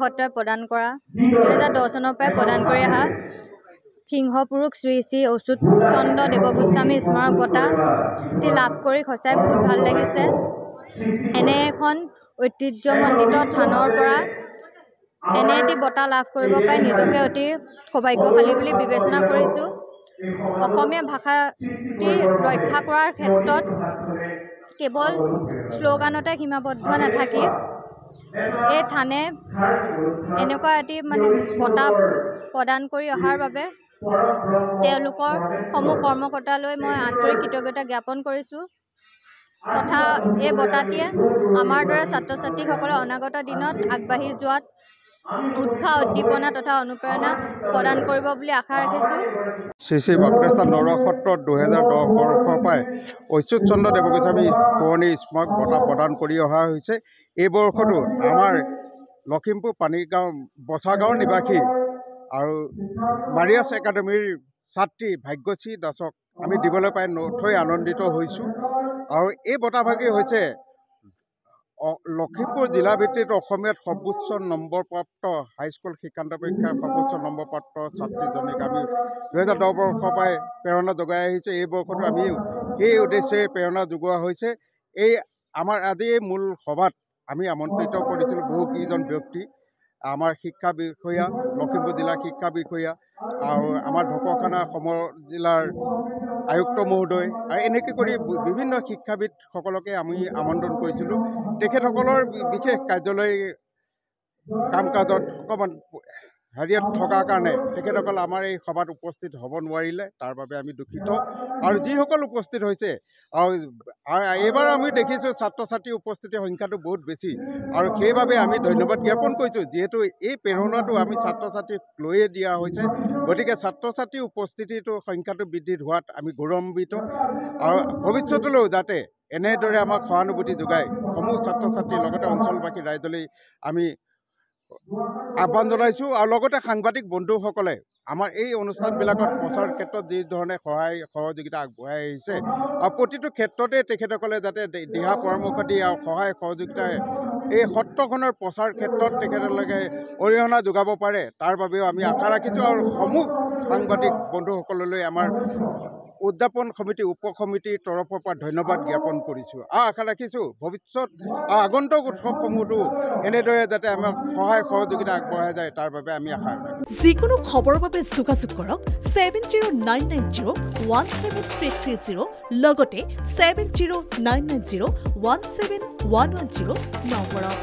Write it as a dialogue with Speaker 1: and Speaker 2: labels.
Speaker 1: সত্ৰই প্ৰদান কৰা 2010 চনৰ পৰাই প্ৰদান কৰি অহা সিংহপুৰুষ শ্ৰী শ্ৰী অচ্যুত চন্দ্ৰ দেৱগোস্বামী স্মাৰক বঁটাটি লাভ কৰি সঁচাই বহুত ভাল লাগিছে। এনে এখন ঐতিহ্যমণ্ডিত থানৰ পৰা এনে এটি বঁটা লাভ কৰিব পাই নিজকে অতি সৌভাগ্যশালী বুলি বিবেচনা কৰিছোঁ। অসমীয়া ভাষাটি ৰক্ষা কৰাৰ ক্ষেত্ৰত কেৱল শ্লোগানতে সীমাবদ্ধ নাথাকি এই থানে এনেকুৱা এটি বঁটা প্ৰদান কৰি অহাৰ বাবে তেওঁলোকৰ সমূহ কৰ্মকৰ্তালৈ মই আন্তৰিক কৃতজ্ঞতা জ্ঞাপন কৰিছোঁ তথা এই বঁটাটিয়ে আমাৰ দৰে ছাত্ৰ ছাত্ৰীসকলৰ অনাগত দিনত আগবাঢ়ি যোৱাত উৎসাহ উদ্দীপনা তথা অনুপ্ৰেৰণা প্ৰদান কৰিব বুলি আশা ৰাখিছোঁ।
Speaker 2: শ্ৰী শ্ৰী বাগদেস্তা নৰুৱা সত্ৰত 2010 বৰ্ষৰ পৰাই অচ্যুত চন্দ্ৰ দেৱগোস্বামী পুৰণি স্মাৰক বঁটা প্ৰদান কৰি অহা হৈছে। এই বৰ্ষতো আমাৰ লখিমপুৰ পানীগাঁও বছাগাঁৱৰ নিবাসী আৰু মাৰিয়াছ একাডেমীৰ ছাত্ৰী ভাগ্যশ্ৰী দাসক আমি দিবলৈ পাই নথৈ আনন্দিত হৈছোঁ। আৰু এই বঁটাভাগি হৈছে লখিমপুৰ জিলাভিত্তিক অসমীয়াত সৰ্বোচ্চ নম্বৰপ্ৰাপ্ত হাইস্কুল শিক্ষান্ত পৰীক্ষাৰ সৰ্বোচ্চ নম্বৰপ্ৰাপ্ত ছাত্ৰীজনীক আমি 2010 বৰ্ষৰ পৰাই প্ৰেৰণা যোগাই আহিছোঁ। এই বৰ্ষতো আমি সেই উদ্দেশ্যে প্ৰেৰণা যোগোৱা হৈছে। এই আমাৰ আজি এই মূল সভাত আমি আমন্ত্ৰিত কৰিছিলোঁ বহুকেইজন ব্যক্তি, আমাৰ শিক্ষা বিষয়া, লখিমপুৰ জিলা শিক্ষা বিষয়া আৰু আমাৰ ঢকুৱাখানা সমৰ জিলাৰ আয়ুক্ত মহোদয় আৰু এনেকৈ কৰি বিভিন্ন শিক্ষাবিদসকলকে আমি আমন্ত্ৰণ কৰিছিলোঁ। তেখেতসকলৰ বিশেষ কাৰ্যালয় কাম কাজত অকণমান হেৰিয়াত থকাৰ কাৰণে তেখেতসকল আমাৰ এই সভাত উপস্থিত হ'ব নোৱাৰিলে, তাৰ বাবে আমি দুখিত। আৰু যিসকল উপস্থিত হৈছে আৰু এইবাৰ আমি দেখিছোঁ ছাত্ৰ ছাত্ৰীৰ উপস্থিতিৰ সংখ্যাটো বহুত বেছি আৰু সেইবাবে আমি ধন্যবাদ জ্ঞাপন কৰিছোঁ। যিহেতু এই প্ৰেৰণাটো আমি ছাত্ৰ ছাত্ৰীক লৈয়ে দিয়া হৈছে, গতিকে ছাত্ৰ ছাত্ৰীৰ উপস্থিতিটো সংখ্যাটো বৃদ্ধি হোৱাত আমি গৌৰৱান্বিত আৰু ভৱিষ্যতলৈও যাতে এনেদৰে আমাক সহানুভূতি যোগায় সমূহ ছাত্ৰ ছাত্ৰীৰ লগতে অঞ্চলবাসী ৰাইজলৈ আমি আহ্বান জনাইছোঁ। আৰু লগতে সাংবাদিক বন্ধুসকলে আমাৰ এই অনুষ্ঠানবিলাকত প্ৰচাৰ ক্ষেত্ৰত যি ধৰণে সহায় সহযোগিতা আগবঢ়াই আহিছে আৰু প্ৰতিটো ক্ষেত্ৰতে তেখেতসকলে যাতে দিহা পৰামৰ্শ দিয়ে আৰু সহায় সহযোগিতাৰে এই সত্ৰখনৰ প্ৰচাৰ ক্ষেত্ৰত তেখেতলোকে অৰিহণা যোগাব পাৰে, তাৰ বাবেও আমি আশা ৰাখিছোঁ। আৰু সমূহ সাংবাদিক বন্ধুসকললৈ আমাৰ উদযাপন সমিতি উপ সমিতিৰ তৰফৰ পৰা ধন্যবাদ জ্ঞাপন কৰিছোঁ আৰু আশা ৰাখিছোঁ ভৱিষ্যত আগন্তুক উৎসৱসমূহতো এনেদৰে যাতে আমাক সহায় সহযোগিতা আগবঢ়াই যায়, তাৰ বাবে আমি আশা ৰাখিছোঁ।
Speaker 3: যিকোনো খবৰৰ বাবে যোগাযোগ কৰক 7099017330 লগতে 7099017110 নম্বৰত।